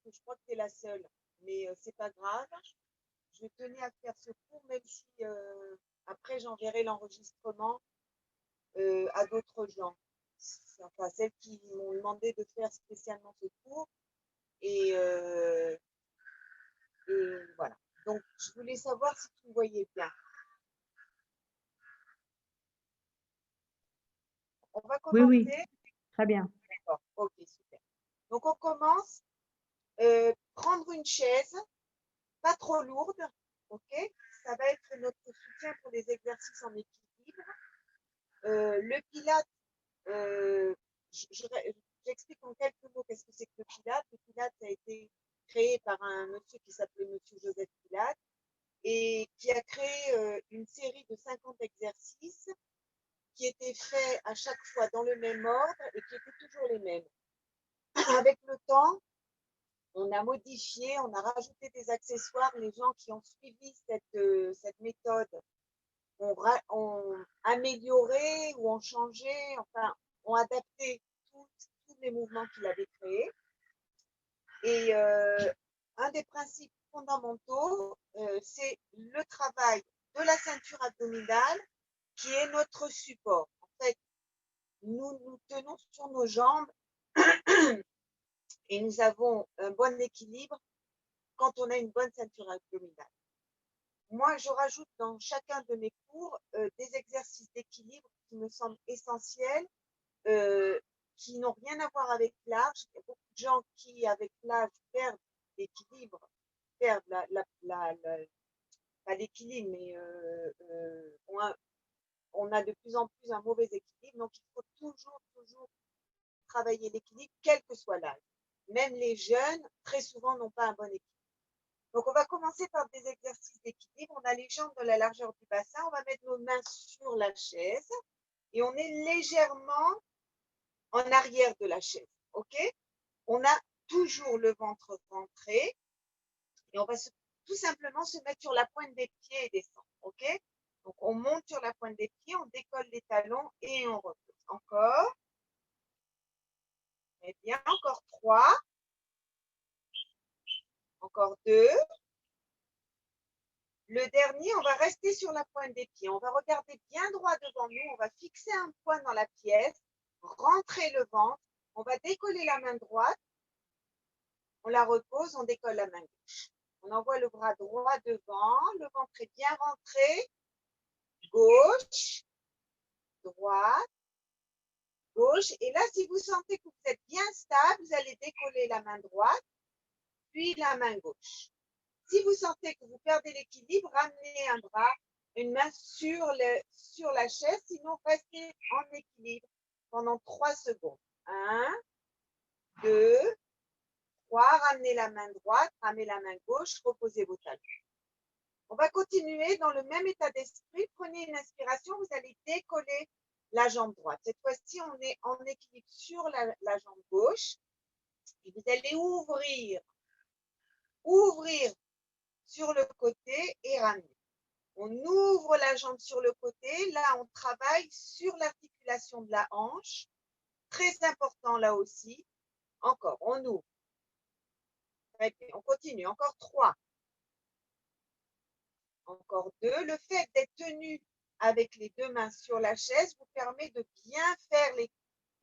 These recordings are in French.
que je crois que tu es la seule. Mais c'est pas grave. Je tenais à faire ce cours, même si après j'enverrai l'enregistrement à d'autres gens. Enfin, celles qui m'ont demandé de faire spécialement ce cours. Et, voilà. Donc, je voulais savoir si tu me voyais bien. On va Oui, oui, commencer. très bien. D'accord. Ok, super. Donc, on commence. Prendre une chaise, pas trop lourde. Ok. Ça va être notre soutien pour les exercices en équilibre. Le Pilate, euh, j'explique en quelques mots qu'est-ce que c'est que le Pilate. Le Pilate a été créé par un monsieur qui s'appelait Monsieur Joseph Pilate et qui a créé une série de 50 exercices qui étaient faits à chaque fois dans le même ordre et qui étaient toujours les mêmes. Avec le temps, on a modifié, on a rajouté des accessoires. Les gens qui ont suivi cette méthode ont amélioré ou ont changé, enfin, ont adapté tous les mouvements qu'il avait créés. Et un des principes fondamentaux, c'est le travail de la ceinture abdominale qui est notre support. En fait, nous nous tenons sur nos jambes et nous avons un bon équilibre quand on a une bonne ceinture abdominale. Moi, je rajoute dans chacun de mes cours des exercices d'équilibre qui me semblent essentiels, qui n'ont rien à voir avec l'âge. Il y a beaucoup de gens qui, avec l'âge, perdent l'équilibre, perdent pas l'équilibre, mais on a de plus en plus un mauvais équilibre. Donc, il faut toujours travailler l'équilibre, quel que soit l'âge. Même les jeunes, très souvent, n'ont pas un bon équilibre. Donc, on va commencer par des exercices d'équilibre. On a les jambes de la largeur du bassin. On va mettre nos mains sur la chaise et on est légèrement en arrière de la chaise. OK? On a toujours le ventre rentré et on va tout simplement se mettre sur la pointe des pieds et descendre. OK? Donc, on monte sur la pointe des pieds, on décolle les talons et on repose. Encore. Très bien. Encore 3. Encore 2. Le dernier, on va rester sur la pointe des pieds. On va regarder bien droit devant nous. On va fixer un point dans la pièce, rentrer le ventre. On va décoller la main droite. On la repose, on décolle la main gauche. On envoie le bras droit devant. Le ventre est bien rentré. Gauche, droite, gauche. Et là, si vous sentez que vous êtes bien stable, vous allez décoller la main droite, puis la main gauche. Si vous sentez que vous perdez l'équilibre, ramenez un bras, une main sur la chaise, sinon restez en équilibre pendant 3 secondes. 1, 2, 3, ramenez la main droite, ramenez la main gauche, reposez vos talons. On va continuer dans le même état d'esprit. Prenez une inspiration, vous allez décoller la jambe droite. Cette fois-ci, on est en équilibre sur la jambe gauche. Et vous allez ouvrir sur le côté et ramener. On ouvre la jambe sur le côté. Là, on travaille sur l'articulation de la hanche. Très important là aussi. Encore, on ouvre. Très bien, on continue. Encore 3. Encore 2. Le fait d'être tenu avec les 2 mains sur la chaise vous permet de bien faire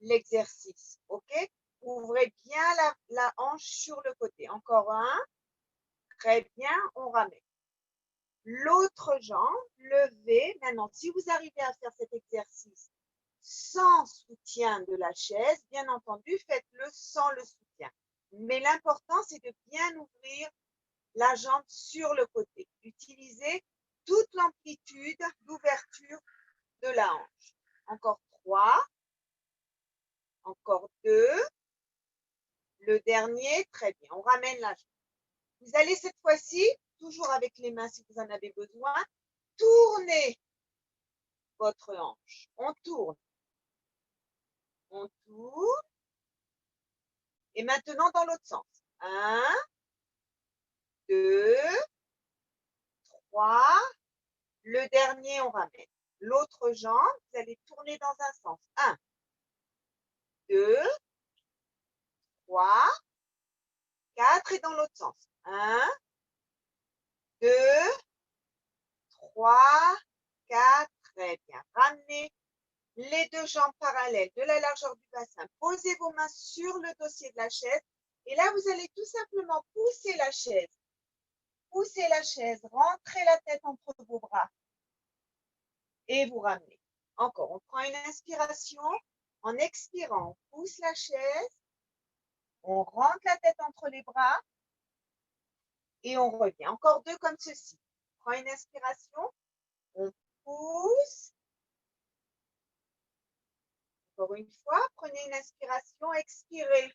l'exercice. OK? Ouvrez bien la hanche sur le côté. Encore 1. Très bien, on ramène. L'autre jambe, levez. Maintenant, si vous arrivez à faire cet exercice sans soutien de la chaise, bien entendu, faites-le sans le soutien. Mais l'important, c'est de bien ouvrir la jambe sur le côté. Utilisez toute l'amplitude d'ouverture de la hanche. Encore 3. Encore 2. Le dernier, très bien. On ramène la jambe. Vous allez cette fois-ci, toujours avec les mains si vous en avez besoin, tourner votre hanche. On tourne. On tourne. Et maintenant dans l'autre sens. 1, 2, 3. Le dernier, on ramène. L'autre jambe, vous allez tourner dans un sens. 1, 2, 3. 4 et dans l'autre sens. 1, 2, 3, 4. Très bien. Ramenez les deux jambes parallèles de la largeur du bassin. Posez vos mains sur le dossier de la chaise. Et là, vous allez tout simplement pousser la chaise. Poussez la chaise. Rentrez la tête entre vos bras. Et vous ramenez. Encore, on prend une inspiration. En expirant, on pousse la chaise. On rentre la tête entre les bras. Et on revient. Encore 2 comme ceci. On prend une inspiration. On pousse. Encore une fois, prenez une inspiration, expirez.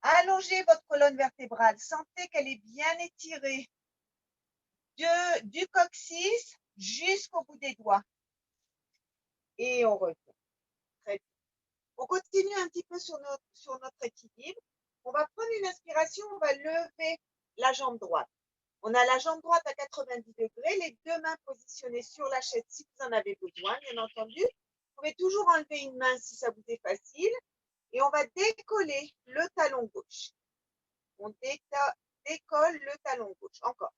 Allongez votre colonne vertébrale. Sentez qu'elle est bien étirée. Du coccyx jusqu'au bout des doigts. Et on revient. Très bien. On continue un petit peu sur notre équilibre. On va prendre une inspiration, on va lever la jambe droite. On a la jambe droite à 90 degrés, les deux mains positionnées sur la chaise si vous en avez besoin, bien entendu. Vous pouvez toujours enlever une main si ça vous est facile. Et on va décoller le talon gauche. On décolle le talon gauche. Encore.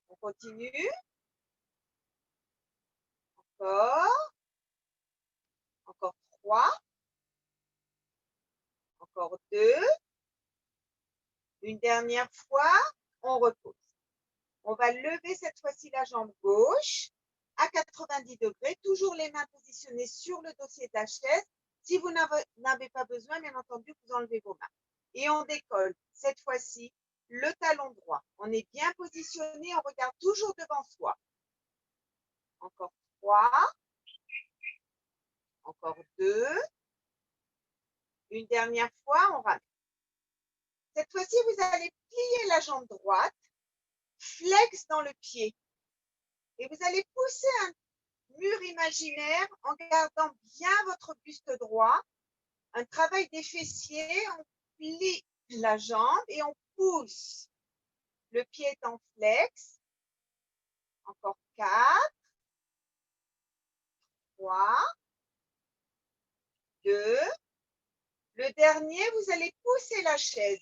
On continue. Encore. Encore 3. Encore 2. Une dernière fois, on repose. On va lever cette fois-ci la jambe gauche à 90 degrés. Toujours les mains positionnées sur le dossier de la chaise. Si vous n'avez pas besoin, bien entendu, vous enlevez vos mains. Et on décolle cette fois-ci le talon droit. On est bien positionné, on regarde toujours devant soi. Encore 3. Encore 2. Une dernière fois, on ramène. Cette fois-ci, vous allez plier la jambe droite, flex dans le pied. Et vous allez pousser un mur imaginaire en gardant bien votre buste droit. Un travail des fessiers, on plie la jambe et on pousse. Le pied est en flex. Encore 4, 3, 2. Le dernier, vous allez pousser la chaise.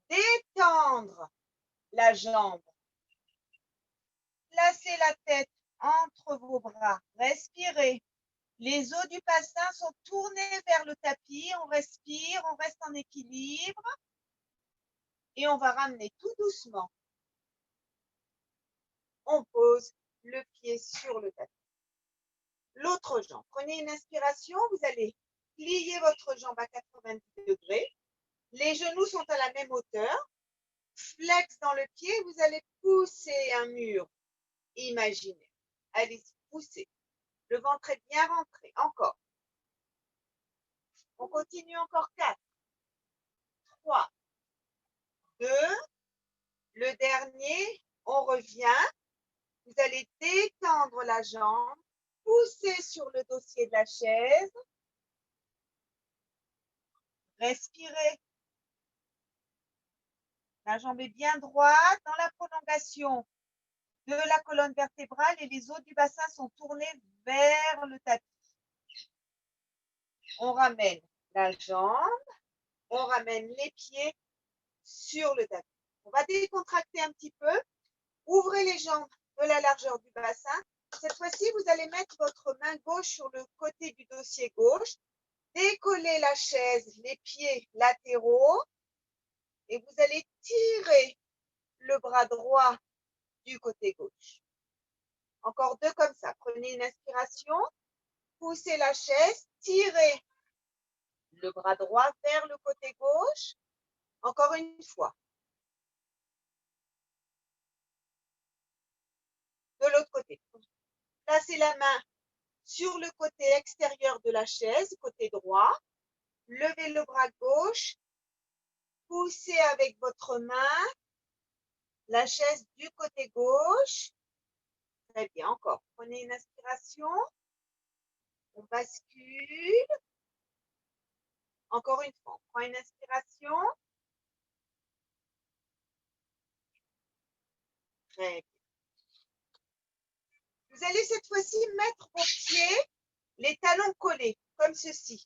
Détendre la jambe. Placez la tête entre vos bras. Respirez. Les os du bassin sont tournés vers le tapis. On respire, on reste en équilibre. Et on va ramener tout doucement. On pose le pied sur le tapis. L'autre jambe. Prenez une inspiration. Vous allez plier votre jambe à 90 degrés. Les genoux sont à la même hauteur. Flex dans le pied. Vous allez pousser un mur imaginaire. Allez-y, poussez. Le ventre est bien rentré. Encore. On continue encore 4, 3, 2. Le dernier, on revient. Vous allez détendre la jambe, pousser sur le dossier de la chaise. Respirez. La jambe est bien droite dans la prolongation de la colonne vertébrale et les os du bassin sont tournés vers le tapis. On ramène la jambe, on ramène les pieds sur le tapis. On va décontracter un petit peu. Ouvrez les jambes de la largeur du bassin. Cette fois-ci, vous allez mettre votre main gauche sur le côté du dossier gauche. Décollez la chaise, les pieds latéraux. Et vous allez tirer le bras droit du côté gauche. Encore 2 comme ça. Prenez une inspiration. Poussez la chaise. Tirez le bras droit vers le côté gauche. Encore une fois. De l'autre côté. Placez la main sur le côté extérieur de la chaise, côté droit. Levez le bras gauche. Poussez avec votre main la chaise du côté gauche. Très bien, encore. Prenez une inspiration. On bascule. Encore une fois, on prend une inspiration. Très bien. Vous allez cette fois-ci mettre vos pieds, les talons collés, comme ceci,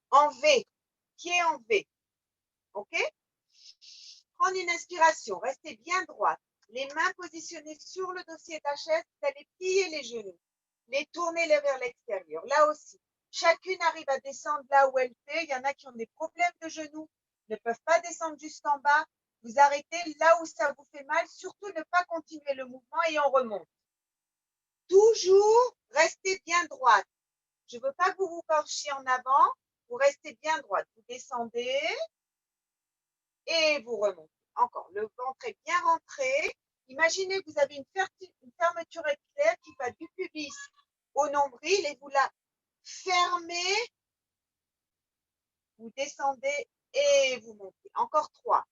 en V. pied en V. OK? Prendre une inspiration, restez bien droite. Les mains positionnées sur le dossier de la chaise, vous allez plier les genoux, les tourner vers l'extérieur. Là aussi, chacune arrive à descendre là où elle fait. Il y en a qui ont des problèmes de genoux, ne peuvent pas descendre jusqu'en bas. Vous arrêtez là où ça vous fait mal. Surtout ne pas continuer le mouvement et on remonte. Toujours restez bien droite. Je ne veux pas que vous vous penchiez en avant. Vous restez bien droite. Vous descendez et vous remontez. Encore, le ventre est bien rentré. Imaginez que vous avez une fermeture éclair qui va du pubis au nombril et vous la fermez. Vous descendez et vous montez. Encore 3.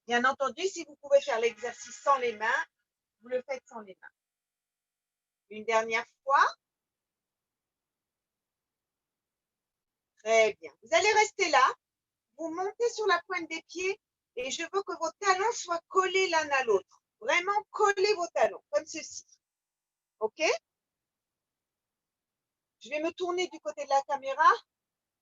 Bien entendu, si vous pouvez faire l'exercice sans les mains, vous le faites sans les mains. Une dernière fois. Très bien. Vous allez rester là. Vous montez sur la pointe des pieds et je veux que vos talons soient collés l'un à l'autre. Vraiment collez vos talons, comme ceci. OK? Je vais me tourner du côté de la caméra.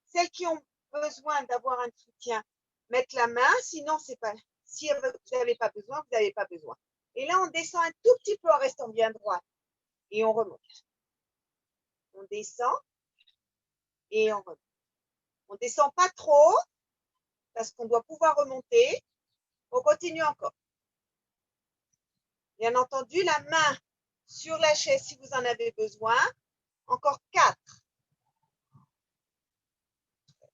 Celles qui ont besoin d'avoir un soutien, mettre la main. Sinon, c'est pas. Si vous n'avez pas besoin, vous n'avez pas besoin. Et là, on descend un tout petit peu en restant bien droit. Et on remonte. On descend et on remonte. On ne descend pas trop parce qu'on doit pouvoir remonter. On continue encore. Bien entendu, la main sur la chaise si vous en avez besoin. Encore 4,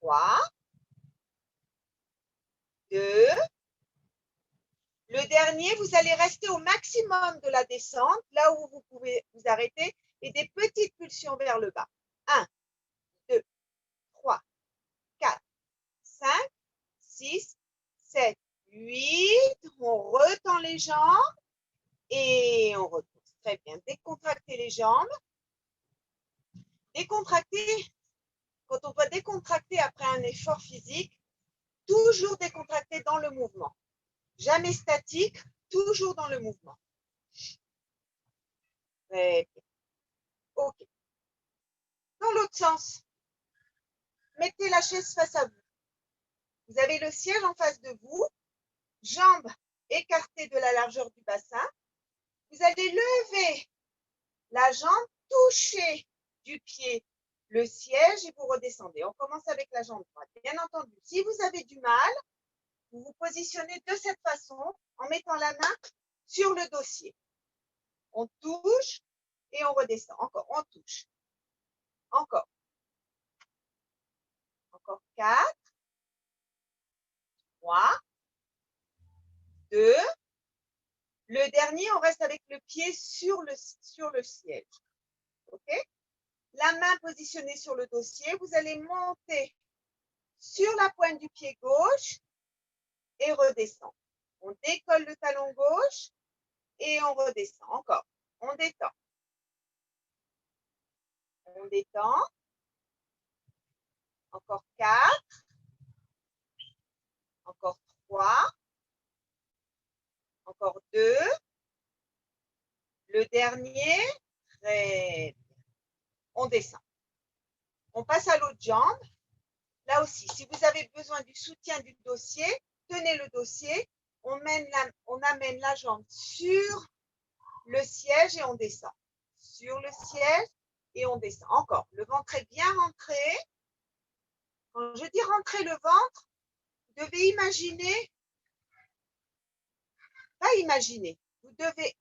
3, 2. Le dernier, vous allez rester au maximum de la descente, là où vous pouvez vous arrêter, et des petites pulsions vers le bas. 1, 2, 3, 4, 5, 6, 7, 8. On retend les jambes et on repousse. Très bien. Décontractez les jambes. Décontractez, quand on doit décontracter après un effort physique, toujours décontracter dans le mouvement. Jamais statique, toujours dans le mouvement. Très bien. OK. Dans l'autre sens, mettez la chaise face à vous. Vous avez le siège en face de vous, jambes écartées de la largeur du bassin. Vous allez lever la jambe, toucher du pied le siège et vous redescendez. On commence avec la jambe droite. Bien entendu, si vous avez du mal, vous vous positionnez de cette façon en mettant la main sur le dossier. On touche et on redescend. Encore, on touche. Encore. Encore 4, 3, 2. Le dernier, on reste avec le pied sur le siège. OK? La main positionnée sur le dossier. Vous allez monter sur la pointe du pied gauche et redescendre. On décolle le talon gauche et on redescend. Encore. On détend. On détend. Encore 4. Encore 3. Encore 2. Le dernier. Très bien. On descend. On passe à l'autre jambe. Là aussi, si vous avez besoin du soutien du dossier, tenez le dossier. On amène la jambe sur le siège et on descend. Sur le siège et on descend. Encore. Le ventre est bien rentré. Quand je dis rentrer le ventre, vous devez imaginer, pas imaginer, vous devez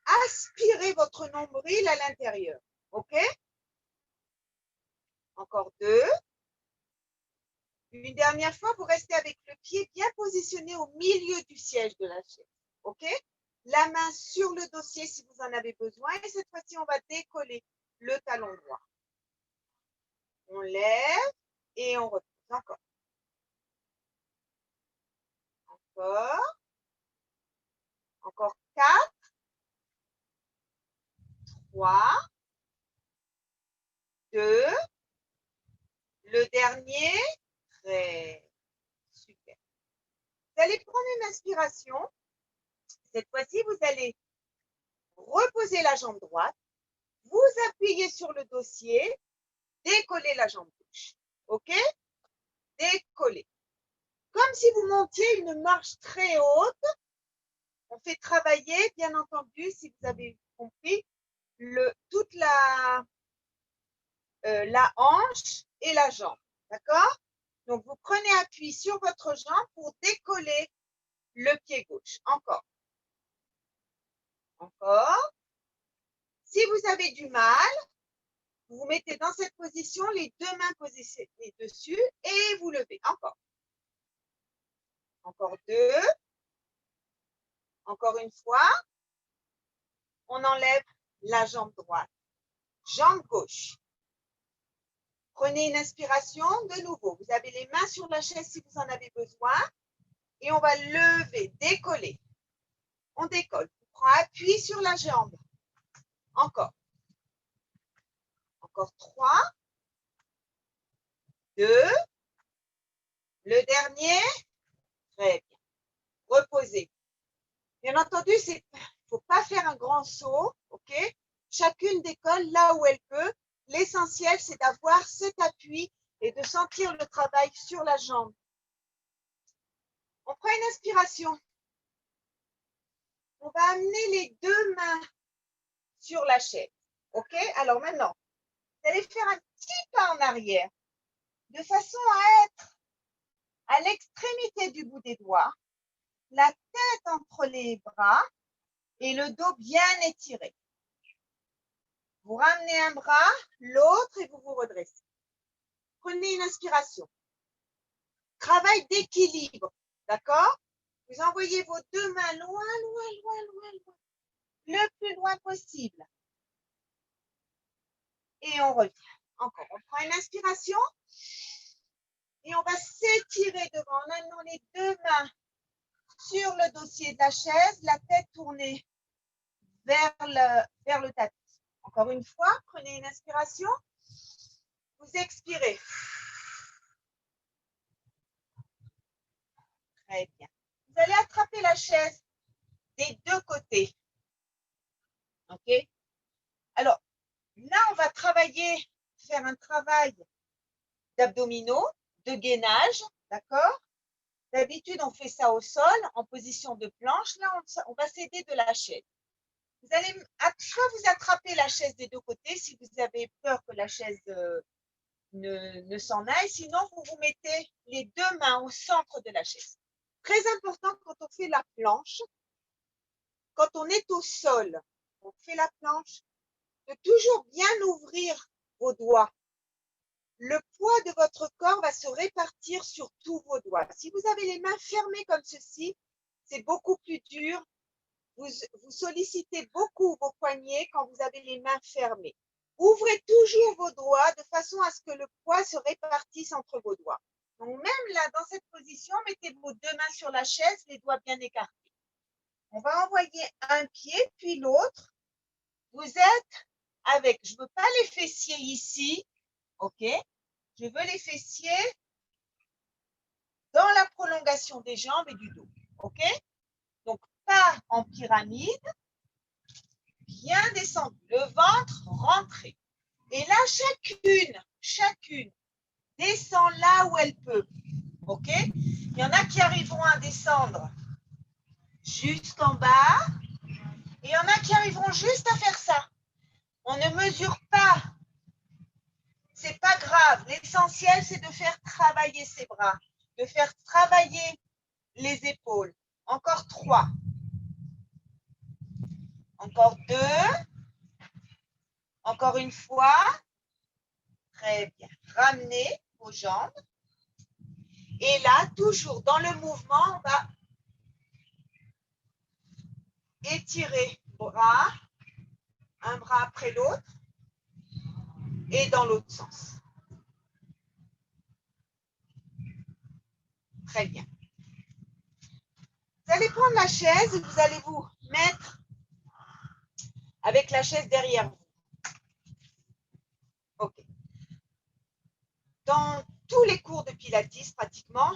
aspirer votre nombril à l'intérieur. OK? Encore 2. Une dernière fois, vous restez avec le pied bien positionné au milieu du siège de la chaise. OK? La main sur le dossier si vous en avez besoin. Et cette fois-ci, on va décoller le talon droit. On lève et on repose. Encore. Encore. Encore 4, 3, 2. Le dernier. Très super. Vous allez prendre une inspiration. Cette fois-ci, vous allez reposer la jambe droite. Vous appuyez sur le dossier. Décoller la jambe gauche. OK? Décoller. Comme si vous montiez une marche très haute. On fait travailler, bien entendu, si vous avez compris, toute la hanche et la jambe. D'accord? Donc, vous prenez appui sur votre jambe pour décoller le pied gauche. Encore. Encore. Si vous avez du mal, vous vous mettez dans cette position, les deux mains posées dessus et vous levez. Encore. Encore deux. Encore une fois. On enlève la jambe droite. Jambe gauche. Prenez une inspiration de nouveau. Vous avez les mains sur la chaise si vous en avez besoin. Et on va lever, décoller. On décolle. On prend appui sur la jambe. Encore. Encore 3. 2. Le dernier. Très bien. Reposez. Bien entendu, il ne faut pas faire un grand saut. OK? Chacune décolle là où elle peut. L'essentiel, c'est d'avoir cet appui et de sentir le travail sur la jambe. On prend une inspiration. On va amener les deux mains sur la chaise. OK? Alors maintenant, vous allez faire un petit pas en arrière de façon à être à l'extrémité du bout des doigts, la tête entre les bras et le dos bien étiré. Vous ramenez un bras, l'autre et vous vous redressez. Prenez une inspiration. Travail d'équilibre, d'accord? Vous envoyez vos deux mains loin, loin, loin, loin, loin, le plus loin possible. Et on revient. Encore, on prend une inspiration et on va s'étirer devant en amenant les deux mains sur le dossier de la chaise, la tête tournée vers le tapis. Encore une fois, prenez une inspiration. Vous expirez. Très bien. Vous allez attraper la chaise des deux côtés. OK? Alors, là, on va faire un travail d'abdominaux, de gainage, d'accord? D'habitude, on fait ça au sol, en position de planche. Là, on va s'aider de la chaise. Vous allez soit vous attrapez la chaise des deux côtés si vous avez peur que la chaise ne s'en aille. Sinon, vous vous mettez les deux mains au centre de la chaise. Très important quand on fait la planche, quand on est au sol, on fait la planche, de toujours bien ouvrir vos doigts. Le poids de votre corps va se répartir sur tous vos doigts. Si vous avez les mains fermées comme ceci, c'est beaucoup plus dur. Vous sollicitez beaucoup vos poignets quand vous avez les mains fermées. Ouvrez toujours vos doigts de façon à ce que le poids se répartisse entre vos doigts. Donc même là, dans cette position, mettez vos deux mains sur la chaise, les doigts bien écartés. On va envoyer un pied, puis l'autre. Vous êtes avec, je ne veux pas les fessiers ici, OK? Je veux les fessiers dans la prolongation des jambes et du dos, OK? Donc, pas en pyramide, bien descendu. Le ventre rentré. Et là, chacune descend là où elle peut. OK? Il y en a qui arriveront à descendre jusqu'en bas. Et il y en a qui arriveront juste à faire ça. On ne mesure pas. C'est pas grave. L'essentiel, c'est de faire travailler ses bras, de faire travailler les épaules. Encore 3. Encore 2. Encore une fois. Très bien. Ramenez vos jambes. Et là, toujours dans le mouvement, on va étirer bras, un bras après l'autre, et dans l'autre sens. Très bien. Vous allez prendre la chaise et vous allez vous mettre avec la chaise derrière vous. OK. Dans tous les cours de Pilates, pratiquement,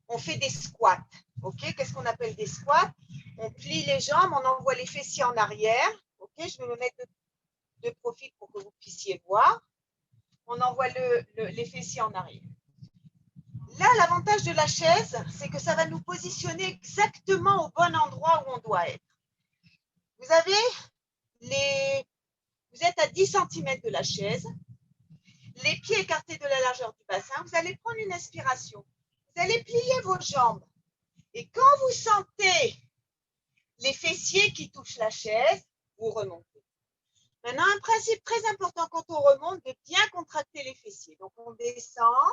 on fait des squats. OK? Qu'est-ce qu'on appelle des squats? On plie les jambes, on envoie les fessiers en arrière. OK? Je vais me mettre de profil pour que vous puissiez voir. on envoie les fessiers en arrière. Là, l'avantage de la chaise, c'est que ça va nous positionner exactement au bon endroit où on doit être. Vous êtes à 10 cm de la chaise, les pieds écartés de la largeur du bassin. Vous allez prendre une inspiration. Vous allez plier vos jambes. Et quand vous sentez les fessiers qui touchent la chaise, vous remontez. Maintenant, un principe très important quand on remonte, de bien contracter les fessiers. Donc, on descend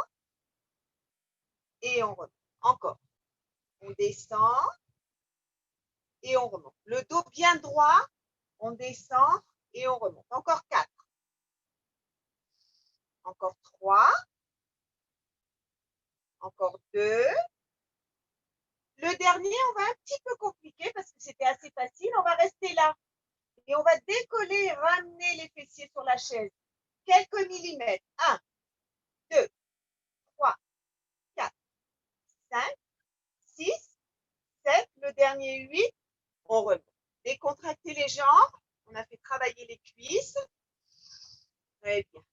et on remonte. Encore. On descend et on remonte. Le dos bien droit, on descend et on remonte. Encore 4. Encore 3. Encore 2. Le dernier, on va un petit peu compliquer parce que c'était assez facile. On va rester là. Et on va décoller et ramener les fessiers sur la chaise. Quelques millimètres. 1, 2, 3, 4, 5, 6, 7. Le dernier, 8. On remonte. Décontractez les jambes. On a fait travailler les cuisses. Très bien.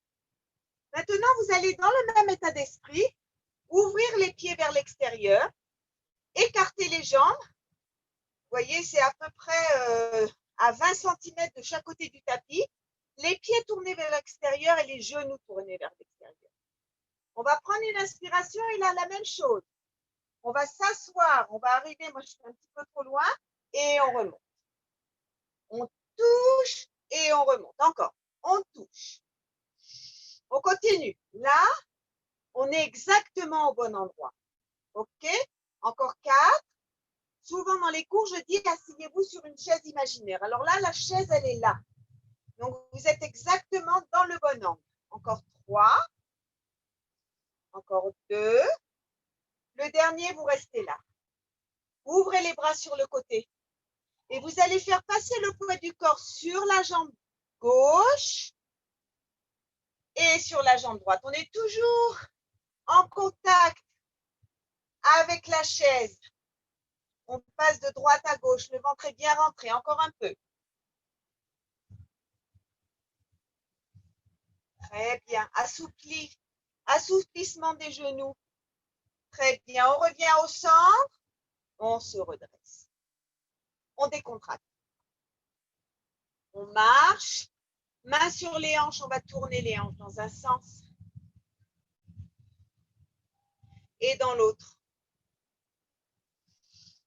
Maintenant, vous allez dans le même état d'esprit, ouvrir les pieds vers l'extérieur, écarter les jambes. Vous voyez, c'est à peu près à 20 cm de chaque côté du tapis. Les pieds tournés vers l'extérieur et les genoux tournés vers l'extérieur. On va prendre une inspiration et là, la même chose. On va s'asseoir, on va arriver, moi je suis un petit peu trop loin, et on remonte. On touche et on remonte. Encore, on touche. On continue. Là, on est exactement au bon endroit. OK? Encore 4. Souvent dans les cours, je dis asseyez-vous sur une chaise imaginaire. Alors là, la chaise, elle est là. Donc, vous êtes exactement dans le bon angle. Encore 3. Encore 2. Le dernier, vous restez là. Ouvrez les bras sur le côté. Et vous allez faire passer le poids du corps sur la jambe gauche et sur la jambe droite. On est toujours en contact avec la chaise. On passe de droite à gauche. Le ventre est bien rentré. Encore un peu. Très bien. Assouplissement des genoux. Très bien. On revient au centre. On se redresse. On décontracte. On marche. Main sur les hanches. On va tourner les hanches dans un sens et dans l'autre.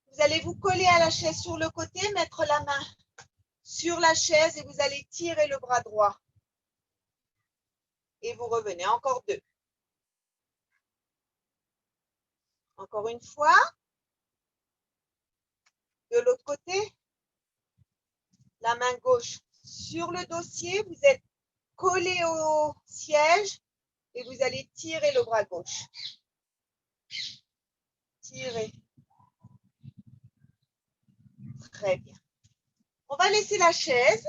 Vous allez vous coller à la chaise sur le côté, mettre la main sur la chaise et vous allez tirer le bras droit. Et vous revenez. Encore 2. Encore une fois. De l'autre côté. La main gauche sur le dossier. Vous êtes collé au siège et vous allez tirer le bras gauche. Tirez. Très bien. On va laisser la chaise.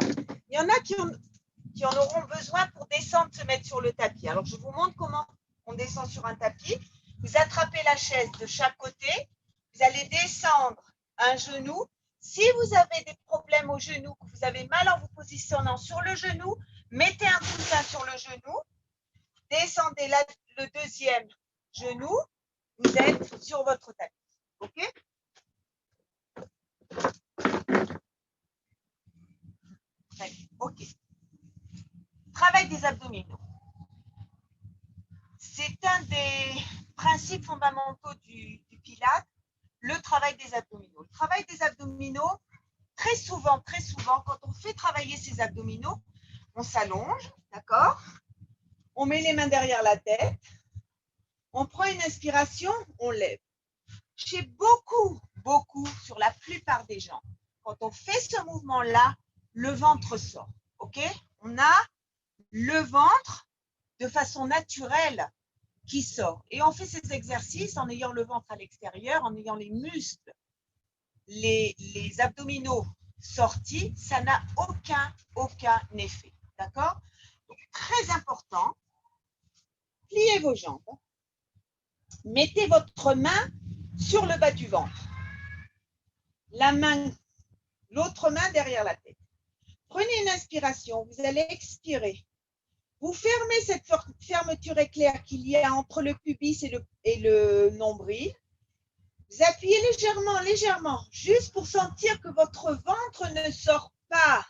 Il y en a qui en auront besoin pour descendre, se mettre sur le tapis. Alors, je vous montre comment on descend sur un tapis. Vous attrapez la chaise de chaque côté. Vous allez descendre un genou. Si vous avez des problèmes au genou, que vous avez mal en vous positionnant sur le genou, mettez un coussin sur le genou. Descendez le deuxième genou. Vous êtes sur votre tapis. OK? Très bien. OK. Travail des abdominaux. C'est un des principes fondamentaux du Pilates, le travail des abdominaux. Le travail des abdominaux, très souvent, quand on fait travailler ces abdominaux, on s'allonge, d'accord? On met les mains derrière la tête, on prend une inspiration, on lève. Chez beaucoup, sur la plupart des gens, quand on fait ce mouvement-là, le ventre sort, ok? On a le ventre de façon naturelle qui sort. Et on fait ces exercices en ayant le ventre à l'extérieur, en ayant les muscles, les abdominaux sortis, ça n'a aucun effet. D'accord? Donc, très important, pliez vos jambes. Mettez votre main sur le bas du ventre. L'autre main derrière la tête. Prenez une inspiration, vous allez expirer. Vous fermez cette fermeture éclair qu'il y a entre le pubis et le nombril. Vous appuyez légèrement, légèrement, juste pour sentir que votre ventre ne sort pas,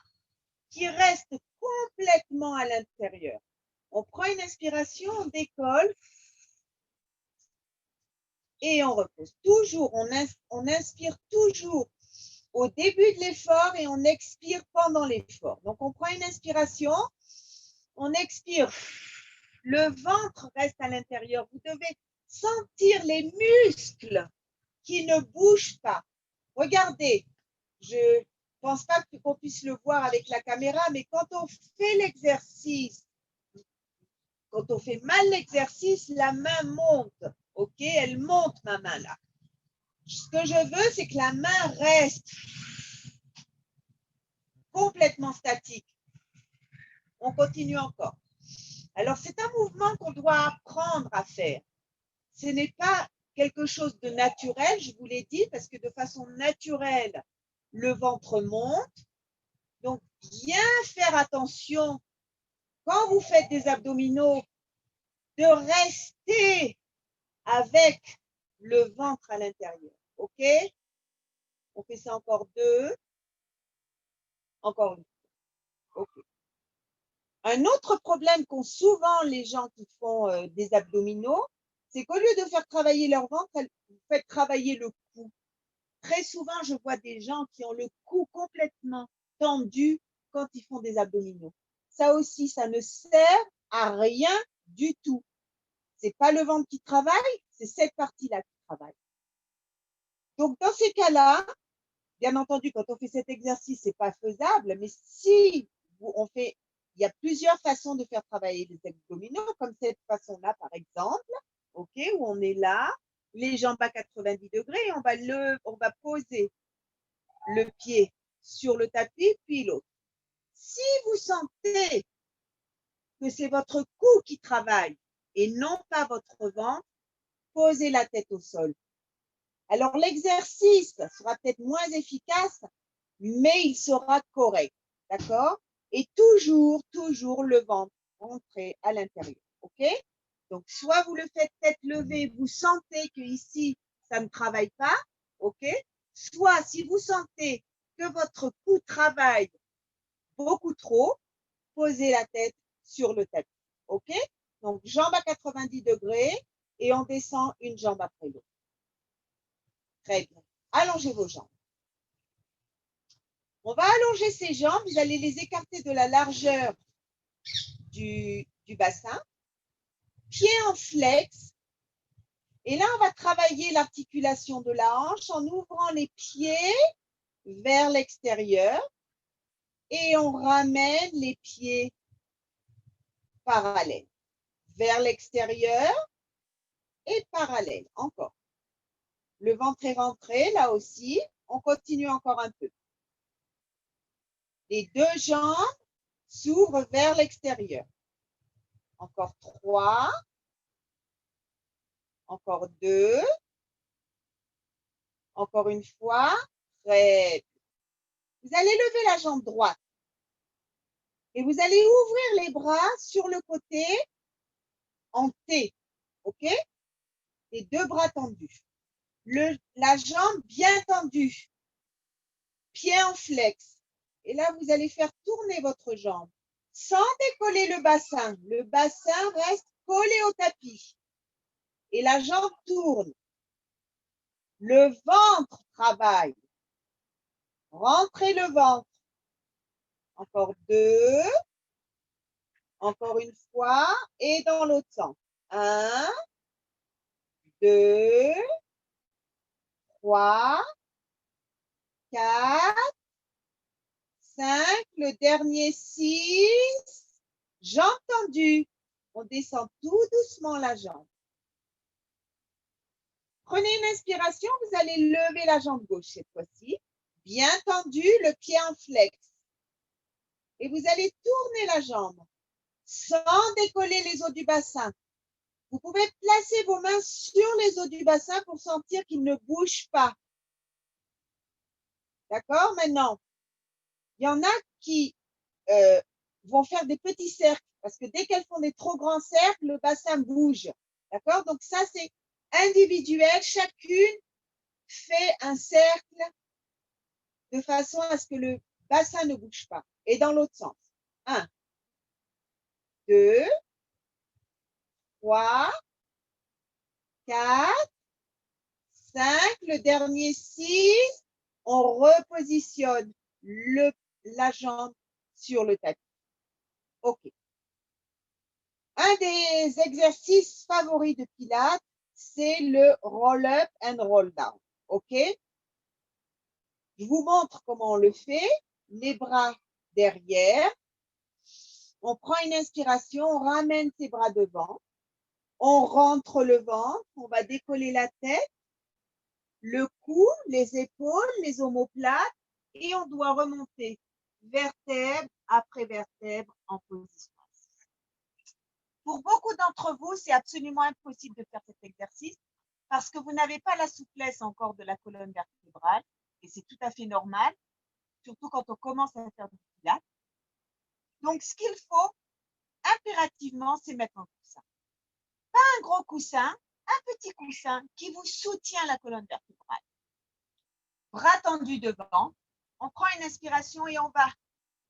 qu'il reste complètement à l'intérieur. On prend une inspiration, on décolle et on repose. Toujours, on inspire toujours au début de l'effort et on expire pendant l'effort. Donc, on prend une inspiration, on expire. Le ventre reste à l'intérieur. Vous devez sentir les muscles qui ne bougent pas. Regardez, je ne pense pas qu'on puisse le voir avec la caméra, mais quand on fait l'exercice, quand on fait mal l'exercice, la main monte. OK? Elle monte, ma main là. Ce que je veux, c'est que la main reste complètement statique. On continue encore. Alors, c'est un mouvement qu'on doit apprendre à faire. Ce n'est pas quelque chose de naturel, je vous l'ai dit, parce que de façon naturelle, le ventre monte. Donc, bien faire attention quand vous faites des abdominaux, de rester avec le ventre à l'intérieur. OK? On fait ça encore 2. Encore une fois. OK. Un autre problème qu'ont souvent les gens qui font des abdominaux, c'est qu'au lieu de faire travailler leur ventre, vous faites travailler le cou. Très souvent, je vois des gens qui ont le cou complètement tendu quand ils font des abdominaux. Ça aussi, ça ne sert à rien du tout. C'est pas le ventre qui travaille, c'est cette partie-là qui travaille. Donc, dans ces cas-là, bien entendu, quand on fait cet exercice, c'est pas faisable, mais si on fait, il y a plusieurs façons de faire travailler les abdominaux, comme cette façon-là, par exemple, OK, où on est là, les jambes à 90 degrés, on va poser le pied sur le tapis, puis l'autre. Si vous sentez que c'est votre cou qui travaille et non pas votre ventre, posez la tête au sol. Alors, l'exercice sera peut-être moins efficace, mais il sera correct. D'accord? Et toujours, toujours le ventre rentré à l'intérieur. OK? Donc, soit vous le faites tête levée, vous sentez que ici, ça ne travaille pas. OK? Soit, si vous sentez que votre cou travaille beaucoup trop, posez la tête sur le tapis. OK? Donc, jambes à 90 degrés et on descend une jambe après l'autre. Très bien. Allongez vos jambes. On va allonger ces jambes. Vous allez les écarter de la largeur du bassin. Pieds en flex. Et là, on va travailler l'articulation de la hanche en ouvrant les pieds vers l'extérieur. Et on ramène les pieds parallèles vers l'extérieur et parallèles encore. Le ventre est rentré, là aussi. On continue encore un peu. Les deux jambes s'ouvrent vers l'extérieur. Encore 3. Encore 2. Encore une fois. Très bien. Vous allez lever la jambe droite. Et vous allez ouvrir les bras sur le côté en T. OK? Les deux bras tendus. La jambe bien tendue. Pied en flex. Et là, vous allez faire tourner votre jambe sans décoller le bassin. Le bassin reste collé au tapis. Et la jambe tourne. Le ventre travaille. Rentrez le ventre. Encore 2. Encore une fois. Et dans l'autre sens. 1, 2, 3, 4, 5. Le dernier 6. Jambe tendue. On descend tout doucement la jambe. Prenez une inspiration, vous allez lever la jambe gauche cette fois-ci. Bien tendu, le pied en flex. Et vous allez tourner la jambe sans décoller les os du bassin. Vous pouvez placer vos mains sur les os du bassin pour sentir qu'ils ne bougent pas. D'accord? Maintenant, il y en a qui vont faire des petits cercles Parce que dès qu'elles font des trop grands cercles, le bassin bouge. D'accord? Donc ça, c'est individuel. Chacune fait un cercle de façon à ce que le bassin ne bouge pas. Et dans l'autre sens. 1, 2, 3, 4, 5. Le dernier 6. On repositionne la jambe sur le tapis. OK. Un des exercices favoris de Pilates, c'est le roll-up and roll-down. OK? Je vous montre comment on le fait. Les bras derrière. On prend une inspiration, on ramène ses bras devant. On rentre le ventre, on va décoller la tête, le cou, les épaules, les omoplates et on doit remonter vertèbre après vertèbre en position. Pour beaucoup d'entre vous, c'est absolument impossible de faire cet exercice parce que vous n'avez pas la souplesse encore de la colonne vertébrale et c'est tout à fait normal, surtout quand on commence à faire du pilates. Donc, ce qu'il faut impérativement, c'est mettre un coussin. Pas un gros coussin, un petit coussin qui vous soutient la colonne vertébrale. Bras tendus devant, on prend une inspiration et on va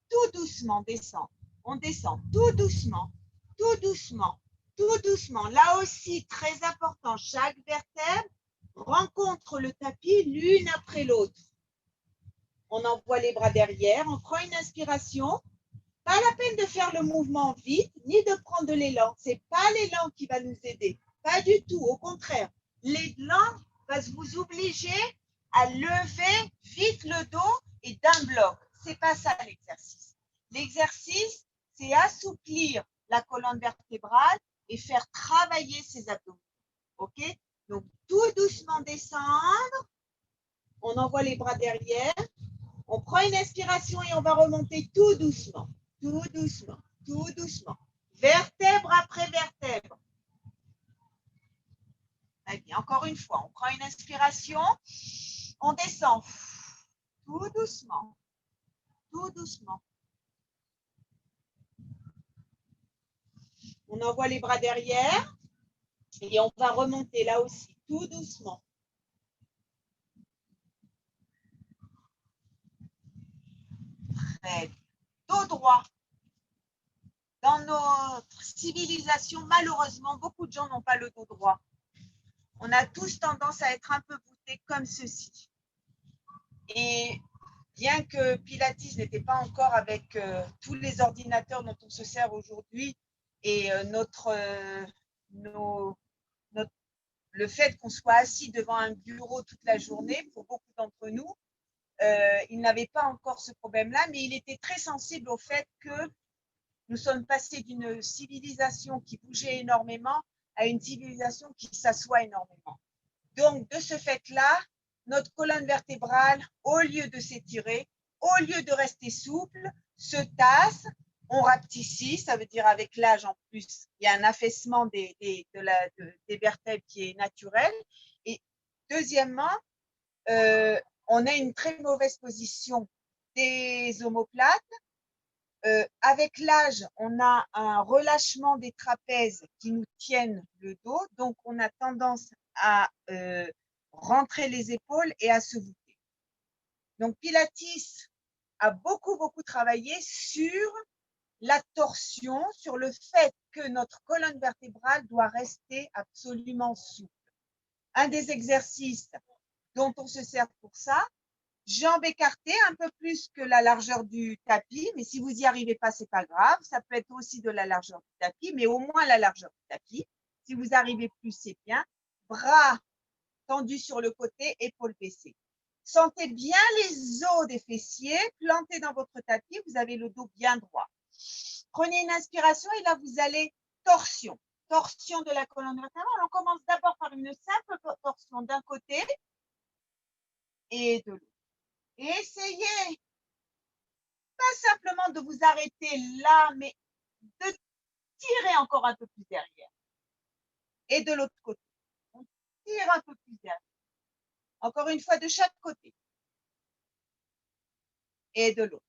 tout doucement descendre. On descend tout doucement, tout doucement, tout doucement. Là aussi, très important, chaque vertèbre rencontre le tapis l'une après l'autre. On envoie les bras derrière, on prend une inspiration. Pas la peine de faire le mouvement vite, ni de prendre de l'élan. Ce n'est pas l'élan qui va nous aider. Pas du tout, au contraire. L'élan va vous obliger à lever vite le dos et d'un bloc. Ce n'est pas ça l'exercice. L'exercice, c'est assouplir la colonne vertébrale et faire travailler ses abdominaux. OK? Donc, tout doucement descendre. On envoie les bras derrière. On prend une inspiration et on va remonter tout doucement. Tout doucement, tout doucement. Vertèbre après vertèbre. Très bien. Encore une fois, on prend une inspiration. On descend. Tout doucement. Tout doucement. On envoie les bras derrière. Et on va remonter là aussi. Tout doucement. Très bien. Dos droit. Dans notre civilisation, malheureusement, beaucoup de gens n'ont pas le dos droit. On a tous tendance à être un peu voûtés comme ceci. Et bien que Pilates n'était pas encore avec tous les ordinateurs dont on se sert aujourd'hui et le fait qu'on soit assis devant un bureau toute la journée, pour beaucoup d'entre nous, il n'avait pas encore ce problème-là, mais il était très sensible au fait que nous sommes passés d'une civilisation qui bougeait énormément à une civilisation qui s'assoit énormément. Donc, de ce fait-là, notre colonne vertébrale, au lieu de s'étirer, au lieu de rester souple, se tasse, on rapetissit, ça veut dire avec l'âge en plus, il y a un affaissement des vertèbres qui est naturel. Et deuxièmement, on a une très mauvaise position des omoplates. Avec l'âge, on a un relâchement des trapèzes qui nous tiennent le dos, donc on a tendance à rentrer les épaules et à se voûter. Donc Pilates a beaucoup travaillé sur la torsion, sur le fait que notre colonne vertébrale doit rester absolument souple. Un des exercices dont on se sert pour ça, jambes écartées, un peu plus que la largeur du tapis, mais si vous n'y arrivez pas, c'est pas grave. Ça peut être aussi de la largeur du tapis, mais au moins la largeur du tapis. Si vous arrivez plus, c'est bien. Bras tendus sur le côté, épaules baissées. Sentez bien les os des fessiers plantés dans votre tapis. Vous avez le dos bien droit. Prenez une inspiration et là, vous allez torsion. Torsion de la colonne vertébrale. On commence d'abord par une simple torsion d'un côté et de l'autre. Et essayez pas simplement de vous arrêter là, mais de tirer encore un peu plus derrière. Et de l'autre côté, on tire un peu plus derrière. Encore une fois, de chaque côté. Et de l'autre.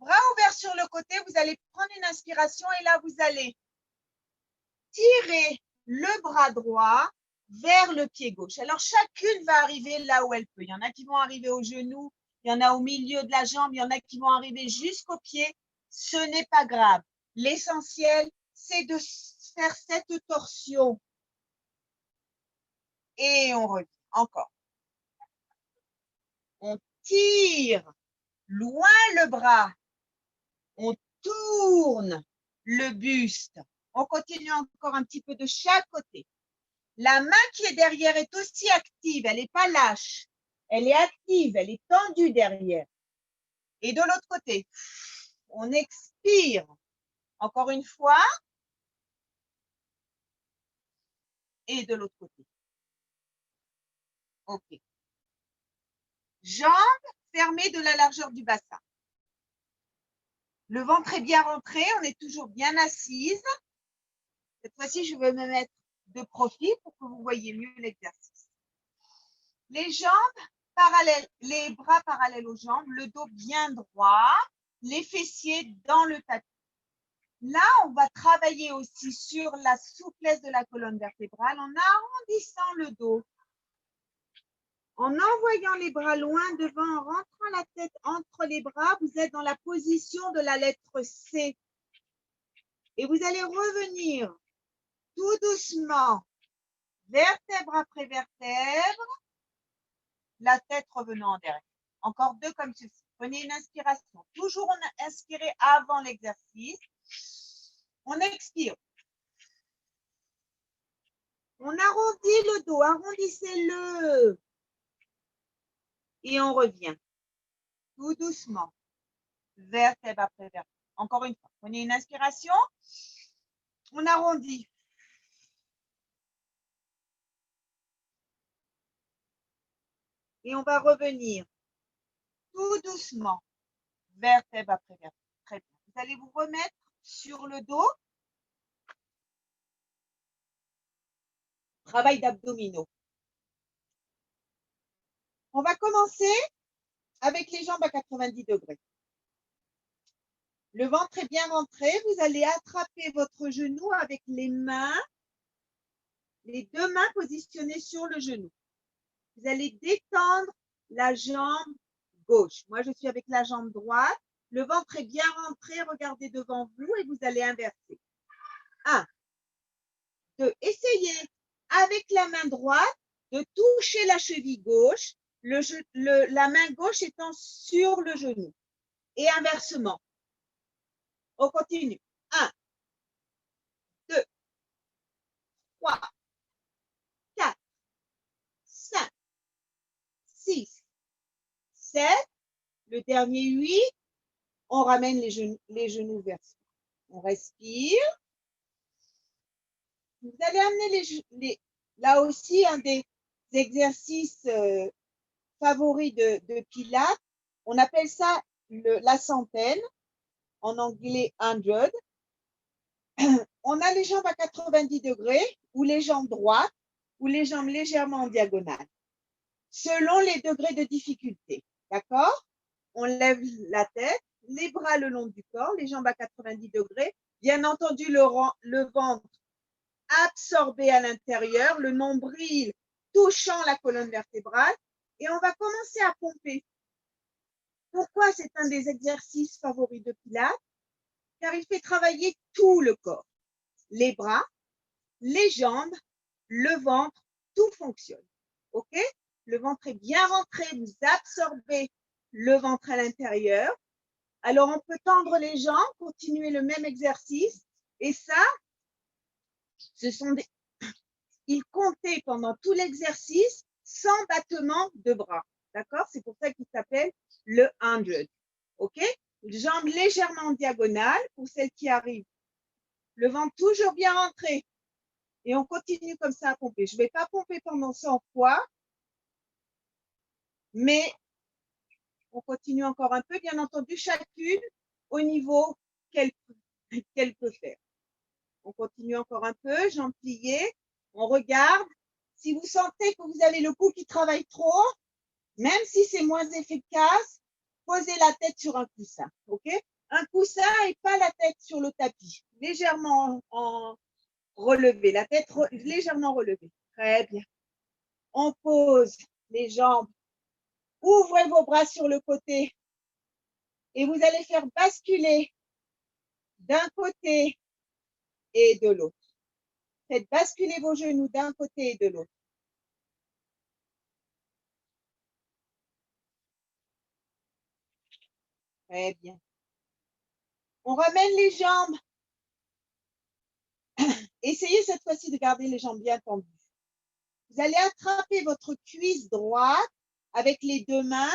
Bras ouverts sur le côté, vous allez prendre une inspiration et là, vous allez tirer le bras droit vers le pied gauche. Alors, chacune va arriver là où elle peut. Il y en a qui vont arriver au genou, il y en a au milieu de la jambe, il y en a qui vont arriver jusqu'au pied. Ce n'est pas grave. L'essentiel, c'est de faire cette torsion. Et on revient encore. On tire loin le bras. On tourne le buste. On continue encore un petit peu de chaque côté. La main qui est derrière est aussi active. Elle n'est pas lâche. Elle est active. Elle est tendue derrière. Et de l'autre côté, on expire. Encore une fois. Et de l'autre côté. OK. Jambes fermées de la largeur du bassin. Le ventre est bien rentré. On est toujours bien assise. Cette fois-ci, je vais me mettre de profil pour que vous voyez mieux l'exercice. Les jambes parallèles, les bras parallèles aux jambes, le dos bien droit, les fessiers dans le tapis. Là, on va travailler aussi sur la souplesse de la colonne vertébrale en arrondissant le dos, en envoyant les bras loin devant, en rentrant la tête entre les bras. Vous êtes dans la position de la lettre C. Et vous allez revenir tout doucement, vertèbre après vertèbre, la tête revenant en derrière. Encore deux comme ceci. Prenez une inspiration. Toujours on inspire avant l'exercice. On expire. On arrondit le dos. Arrondissez-le. Et on revient. Tout doucement. Vertèbre après vertèbre. Encore une fois. Prenez une inspiration. On arrondit. Et on va revenir tout doucement, vertèbre après vertèbre. Très bien. Vous allez vous remettre sur le dos. Travail d'abdominaux. On va commencer avec les jambes à 90 degrés. Le ventre est bien rentré. Vous allez attraper votre genou avec les mains, les deux mains positionnées sur le genou. Vous allez détendre la jambe gauche. Moi, je suis avec la jambe droite. Le ventre est bien rentré. Regardez devant vous et vous allez inverser. 1, 2. Essayez avec la main droite de toucher la cheville gauche, la main gauche étant sur le genou. Et inversement. On continue. 1, 2, 3, 4, 5, 6, 7. Le dernier 8. On ramène les genoux vers soi. On respire. Vous allez amener là aussi un des exercices favoris de Pilates. On appelle ça la centaine, en anglais 100. On a les jambes à 90 degrés ou les jambes droites ou les jambes légèrement en diagonale, selon les degrés de difficulté. D'accord? On lève la tête, les bras le long du corps, les jambes à 90 degrés. Bien entendu, le ventre absorbé à l'intérieur, le nombril touchant la colonne vertébrale. Et on va commencer à pomper. Pourquoi c'est un des exercices favoris de Pilates? Car il fait travailler tout le corps. Les bras, les jambes, le ventre, tout fonctionne. OK? Le ventre est bien rentré, vous absorbez le ventre à l'intérieur. Alors, on peut tendre les jambes, continuer le même exercice. Et ça, ce sont des... Il comptait pendant tout l'exercice 100 battements de bras. D'accord? C'est pour ça qu'il s'appelle le 100. OK? Jambes légèrement en diagonale pour celles qui arrivent. Le ventre toujours bien rentré. Et on continue comme ça à pomper. Je ne vais pas pomper pendant 100 fois, mais on continue encore un peu. Bien entendu, chacune au niveau qu'elle peut faire. On continue encore un peu, jambes pliées. On regarde. Si vous sentez que vous avez le cou qui travaille trop, même si c'est moins efficace, posez la tête sur un coussin. OK? un coussin et pas la tête sur le tapis. Légèrement en relevé, la tête légèrement relevée. Très bien. On pose les jambes. Ouvrez vos bras sur le côté et vous allez faire basculer d'un côté et de l'autre. Faites basculer vos genoux d'un côté et de l'autre. Très bien. On ramène les jambes. Essayez cette fois-ci de garder les jambes bien tendues. Vous allez attraper votre cuisse droite avec les deux mains.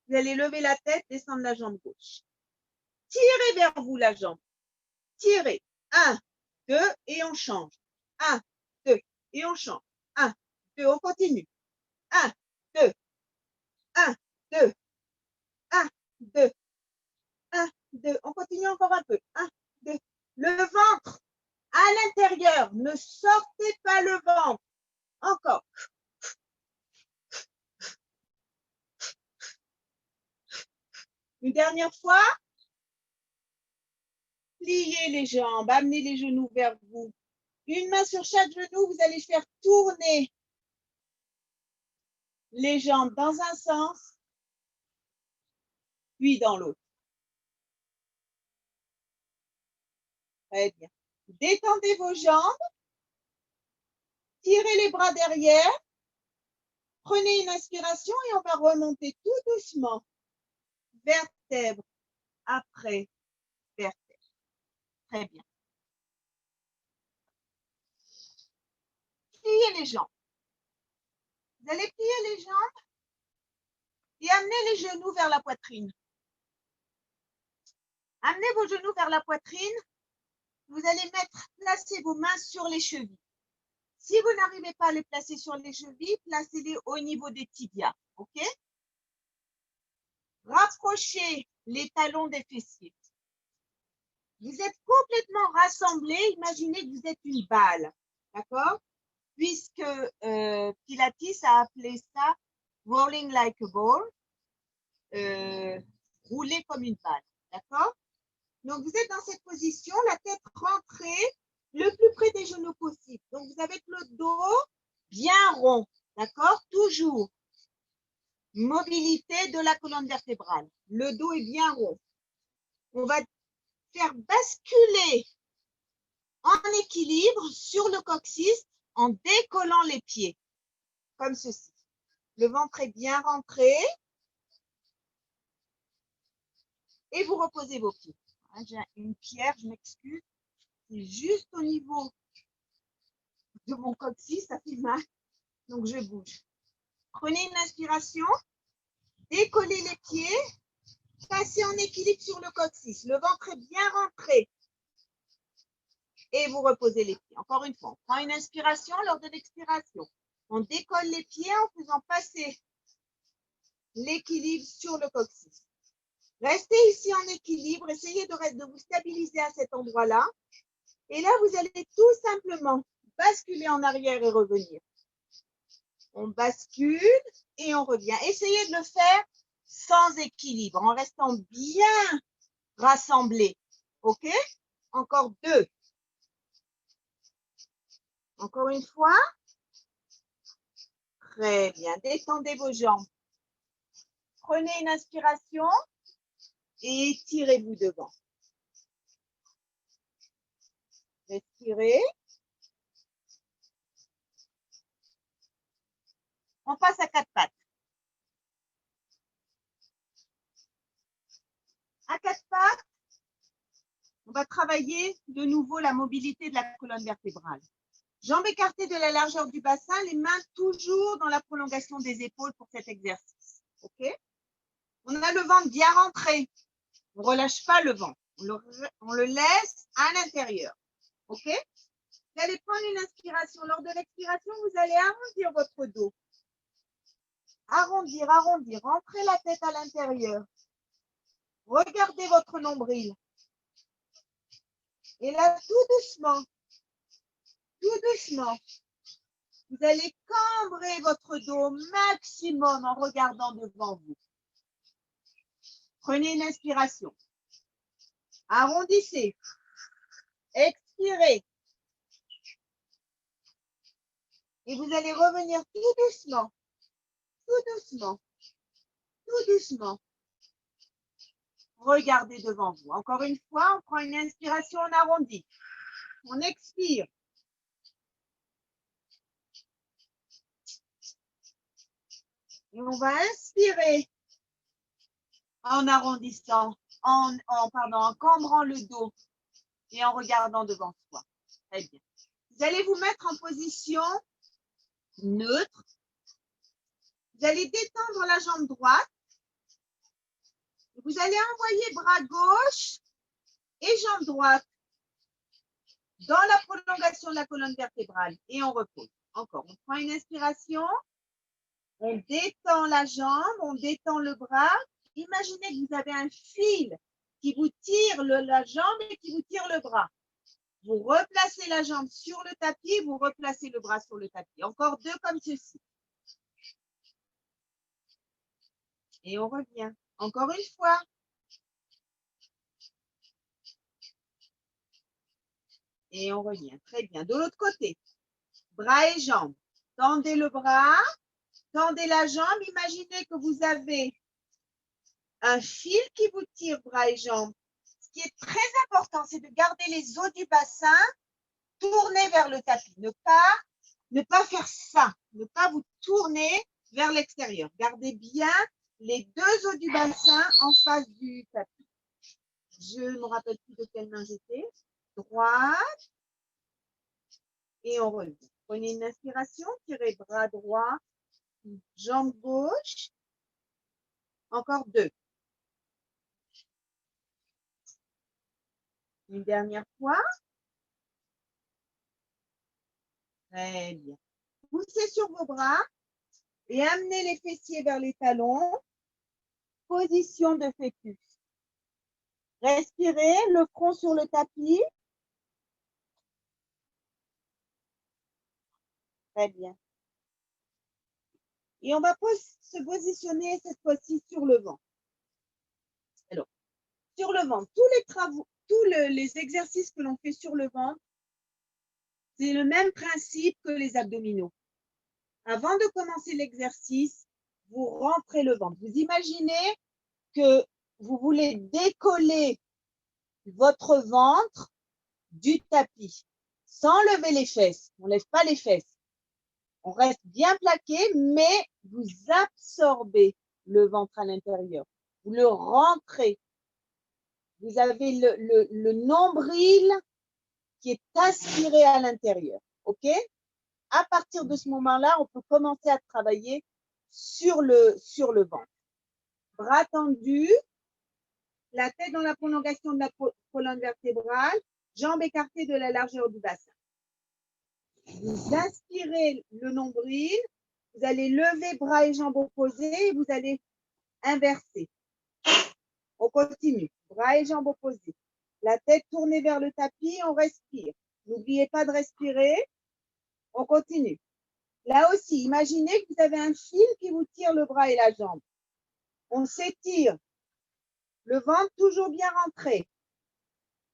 Vous allez lever la tête, descendre la jambe gauche. Tirez vers vous la jambe. Tirez. 1, 2 et on change. 1, 2 et on change. 1, 2, on continue. 1, 2, 1, 2, 1, 2, 1, 2. On continue encore un peu. 1, 2. Le ventre à l'intérieur. Ne sortez pas le ventre. Encore. Une dernière fois. Pliez les jambes, amenez les genoux vers vous. Une main sur chaque genou, vous allez faire tourner les jambes dans un sens, puis dans l'autre. Très bien. Détendez vos jambes, tirez les bras derrière, prenez une inspiration et on va remonter tout doucement, vertèbre après vertèbre. Très bien. Pliez les jambes. Vous allez plier les jambes et amener les genoux vers la poitrine. Amenez vos genoux vers la poitrine. Vous allez placer vos mains sur les chevilles. Si vous n'arrivez pas à les placer sur les chevilles, placez-les au niveau des tibias. OK? Rapprochez les talons des fessiers. Vous êtes complètement rassemblés. Imaginez que vous êtes une balle. D'accord? Puisque Pilates a appelé ça rolling like a ball. Rouler comme une balle. D'accord? Donc, vous êtes dans cette position, la tête rentrée le plus près des genoux possible. Donc, vous avez le dos bien rond. D'accord? Toujours. Mobilité de la colonne vertébrale. Le dos est bien rond. On va faire basculer en équilibre sur le coccyx en décollant les pieds, comme ceci. Le ventre est bien rentré. Et vous reposez vos pieds. J'ai une pierre, je m'excuse. C'est juste au niveau de mon coccyx, ça fait mal. Donc, je bouge. Prenez une inspiration. Décollez les pieds. Passez en équilibre sur le coccyx. Le ventre est bien rentré. Et vous reposez les pieds. Encore une fois, on prend une inspiration. Lors de l'expiration, on décolle les pieds en faisant passer l'équilibre sur le coccyx. Restez ici en équilibre. Essayez de vous stabiliser à cet endroit-là. Et là, vous allez tout simplement basculer en arrière et revenir. On bascule et on revient. Essayez de le faire sans équilibre, en restant bien rassemblé. OK? Encore 2. Encore une fois. Très bien. Détendez vos jambes. Prenez une inspiration et étirez-vous devant. Respirez. On passe à 4 pattes. À 4 pattes, on va travailler de nouveau la mobilité de la colonne vertébrale. Jambes écartées de la largeur du bassin, les mains toujours dans la prolongation des épaules pour cet exercice. OK? On a le ventre bien rentré. On ne relâche pas le ventre. On le laisse à l'intérieur. OK? Vous allez prendre une inspiration. Lors de l'expiration, vous allez arrondir votre dos. Arrondir, arrondir. Rentrez la tête à l'intérieur. Regardez votre nombril. Et là, tout doucement, vous allez cambrer votre dos au maximum en regardant devant vous. Prenez une inspiration. Arrondissez. Expirez. Et vous allez revenir tout doucement. Tout doucement. Tout doucement. Regardez devant vous. Encore une fois, on prend une inspiration, on arrondit. On expire. Et on va inspirer en arrondissant, en cambrant le dos et en regardant devant soi. Très bien. Vous allez vous mettre en position neutre. Vous allez détendre la jambe droite. Vous allez envoyer bras gauche et jambe droite dans la prolongation de la colonne vertébrale et on repose. Encore, on prend une inspiration, on détend la jambe, on détend le bras. Imaginez que vous avez un fil qui vous tire la jambe et qui vous tire le bras. Vous replacez la jambe sur le tapis, vous replacez le bras sur le tapis. Encore 2 comme ceci. Et on revient. Encore une fois. Et on revient. Très bien. De l'autre côté, bras et jambes. Tendez le bras, tendez la jambe. Imaginez que vous avez un fil qui vous tire bras et jambes. Ce qui est très important, c'est de garder les os du bassin tournés vers le tapis. Ne pas faire ça. Ne pas vous tourner vers l'extérieur. Gardez bien les 2 os du bassin en face du tapis. Je ne me rappelle plus de quelle main j'étais. Droite. Et on revient. Prenez une inspiration, tirez bras droit, jambe gauche. Encore 2. Une dernière fois. Très bien. Poussez sur vos bras et amenez les fessiers vers les talons. Position de fœtus. Respirez, le front sur le tapis. Très bien. Et on va se positionner cette fois-ci sur le ventre. Alors, sur le ventre, tous les exercices que l'on fait sur le ventre, c'est le même principe que les abdominaux. Avant de commencer l'exercice, vous rentrez le ventre. Vous imaginez que vous voulez décoller votre ventre du tapis sans lever les fesses. On ne lève pas les fesses. On reste bien plaqué, mais vous absorbez le ventre à l'intérieur. Vous le rentrez. Vous avez le nombril qui est aspiré à l'intérieur. OK? À partir de ce moment-là, on peut commencer à travailler sur le ventre. Bras tendus, la tête dans la prolongation de la colonne vertébrale, jambes écartées de la largeur du bassin. Vous inspirez le nombril, vous allez lever bras et jambes opposés et vous allez inverser. On continue. Bras et jambes opposés. La tête tournée vers le tapis, on respire. N'oubliez pas de respirer. On continue. Là aussi, imaginez que vous avez un fil qui vous tire le bras et la jambe. On s'étire. Le ventre toujours bien rentré.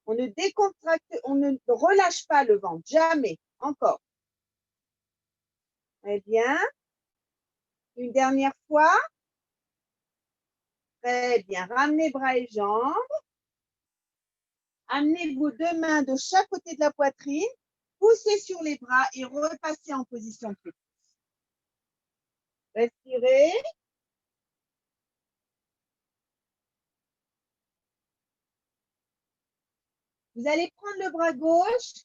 On ne décontracte, on ne relâche pas le ventre. Jamais. Encore. Très bien. Une dernière fois. Très bien. Ramenez bras et jambes. Amenez vos 2 mains de chaque côté de la poitrine. Poussez sur les bras et repassez en position fœtus. Respirez. Vous allez prendre le bras gauche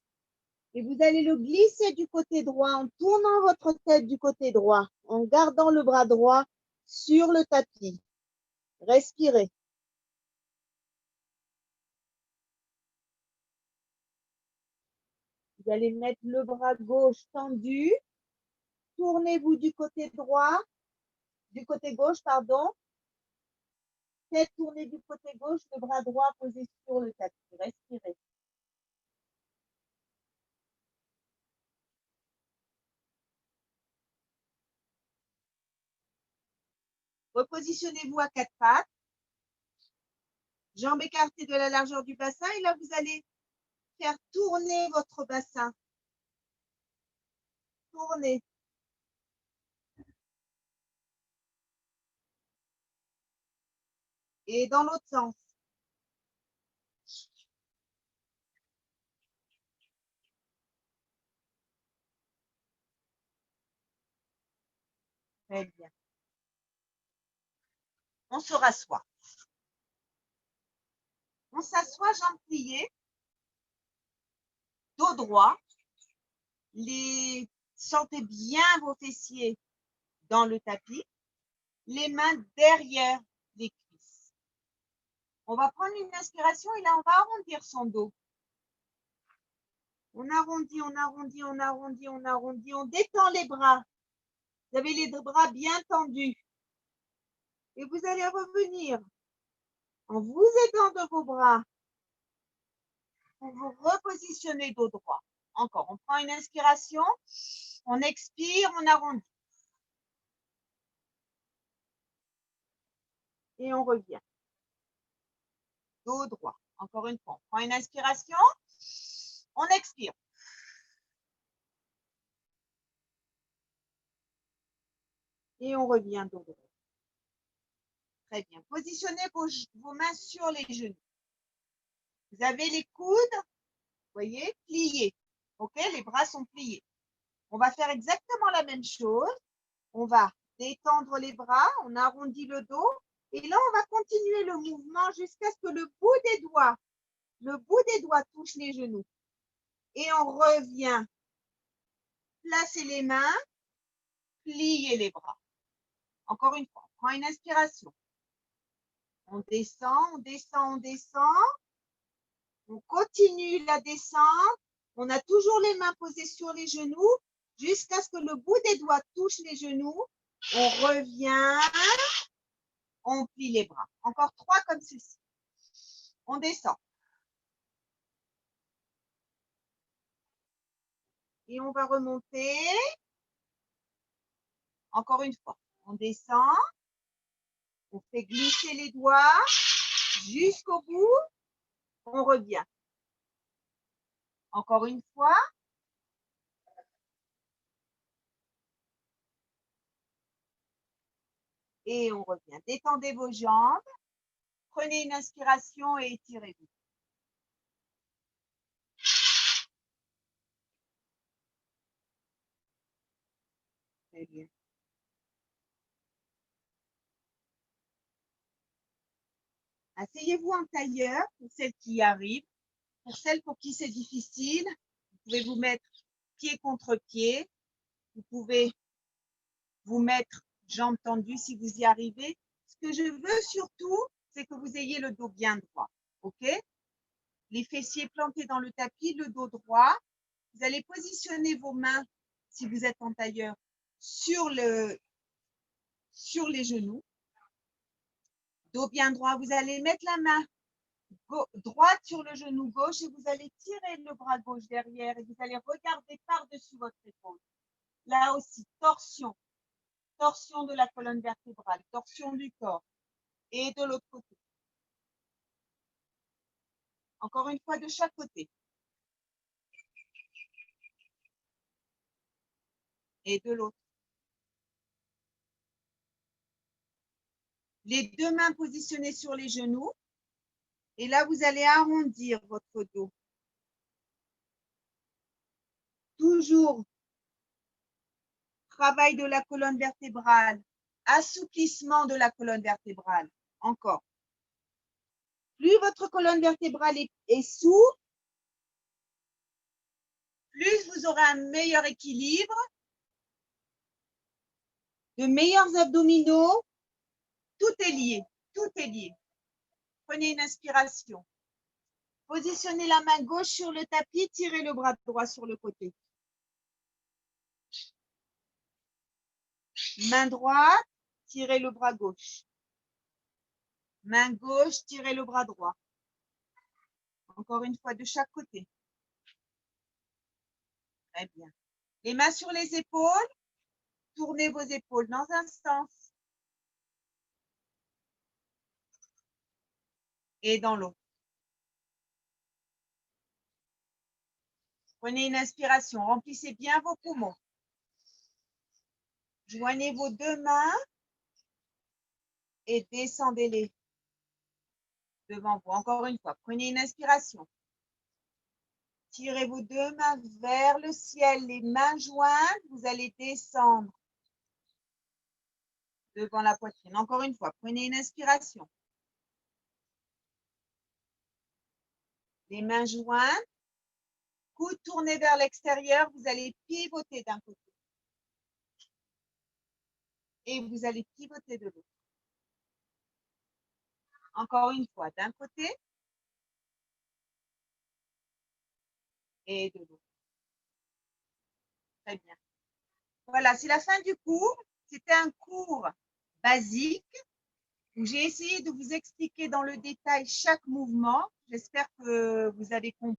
et vous allez le glisser du côté droit en tournant votre tête du côté droit, en gardant le bras droit sur le tapis. Respirez. Vous allez mettre le bras gauche tendu. Tournez-vous du côté droit, du côté gauche, pardon. Tête tournée du côté gauche, le bras droit posé sur le tapis. Respirez. Repositionnez-vous à 4 pattes. Jambes écartées de la largeur du bassin. Et là, vous allez faire tourner votre bassin. Tourner. Et dans l'autre sens. Très bien. On se rassoit. On s'assoit, jambes pliées, dos droit. Sentez bien vos fessiers dans le tapis. Les mains derrière les cuisses. On va prendre une inspiration et là, on va arrondir son dos. On arrondit, on arrondit, on arrondit, on arrondit. On détend les bras. Vous avez les bras bien tendus. Et vous allez revenir en vous aidant de vos bras pour vous repositionner dos droit. Encore, on prend une inspiration, on expire, on arrondit. Et on revient. Dos droit. Encore une fois, on prend une inspiration, on expire. Et on revient dos droit. Très bien. Positionnez vos mains sur les genoux. Vous avez les coudes, vous voyez, pliés. OK, les bras sont pliés. On va faire exactement la même chose. On va détendre les bras, on arrondit le dos. Et là, on va continuer le mouvement jusqu'à ce que le bout des doigts touche les genoux. Et on revient. Placez les mains, pliez les bras. Encore une fois, on prend une inspiration. On descend, on descend, on descend. On continue la descente. On a toujours les mains posées sur les genoux jusqu'à ce que le bout des doigts touche les genoux. On revient. On plie les bras. Encore 3 comme ceci. On descend. Et on va remonter. Encore une fois. On descend. On fait glisser les doigts jusqu'au bout. On revient. Encore une fois. Et on revient. Détendez vos jambes. Prenez une inspiration et étirez-vous. Très bien. Asseyez-vous en tailleur pour celles qui y arrivent. Pour celles pour qui c'est difficile, vous pouvez vous mettre pied contre pied. Vous pouvez vous mettre jambes tendues si vous y arrivez. Ce que je veux surtout, c'est que vous ayez le dos bien droit. OK? Les fessiers plantés dans le tapis, le dos droit. Vous allez positionner vos mains, si vous êtes en tailleur, sur les genoux. Dos bien droit. Vous allez mettre la main droite sur le genou gauche et vous allez tirer le bras gauche derrière et vous allez regarder par-dessus votre épaule. Là aussi, torsion. Torsion de la colonne vertébrale, torsion du corps. Et de l'autre côté. Encore une fois, de chaque côté. Et de l'autre. Les 2 mains positionnées sur les genoux. Et là, vous allez arrondir votre dos. Toujours travail de la colonne vertébrale, assouplissement de la colonne vertébrale. Encore. Plus votre colonne vertébrale est souple, plus vous aurez un meilleur équilibre, de meilleurs abdominaux. Tout est lié, tout est lié. Prenez une inspiration. Positionnez la main gauche sur le tapis, tirez le bras droit sur le côté. Main droite, tirez le bras gauche. Main gauche, tirez le bras droit. Encore une fois, de chaque côté. Très bien. Les mains sur les épaules. Tournez vos épaules dans un sens. et dans l'autre. Prenez une inspiration, remplissez bien vos poumons. Joignez vos deux mains et descendez-les devant vous. Encore une fois, prenez une inspiration. Tirez vos deux mains vers le ciel, les mains jointes, vous allez descendre devant la poitrine. Encore une fois, prenez une inspiration. Les mains jointes, coudes tournés vers l'extérieur, vous allez pivoter d'un côté. Et vous allez pivoter de l'autre. Encore une fois, d'un côté et de l'autre. Très bien. Voilà, c'est la fin du cours. C'était un cours basique où j'ai essayé de vous expliquer dans le détail chaque mouvement. J'espère que vous avez compris.